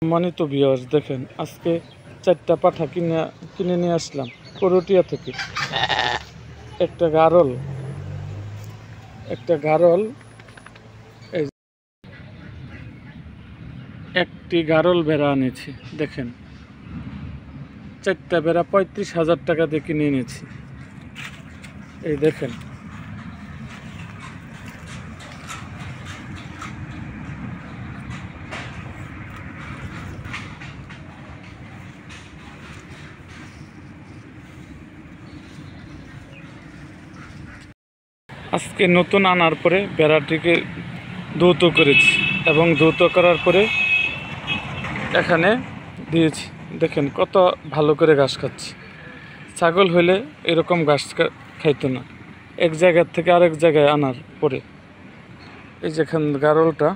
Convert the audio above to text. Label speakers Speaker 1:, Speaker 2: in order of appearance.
Speaker 1: সম্মানিত ভিউয়ার্স, দেখেন আজকে 4টা পাঠা কিনে নিয়ে আসলাম করটিয়া থেকে। একটা গারল এই একটি গারল ভেড়া আনেছি। দেখেন 4টা ভেড়া 35,000 টাকা দিয়ে কিনে এনেছি। এই দেখেন আজকে নতুন আনার পরে ভেড়াটিকে ধৌত করেছি এবং ধৌত করার পরে এখানে দিয়েছি। দেখেন কত ভালো করে ঘাস খাচ্ছে। ছাগল হইলে এরকম ঘাস খাইতো না। এক জায়গার থেকে আরেক জায়গায় আনার পরে এই যেখান গারলটা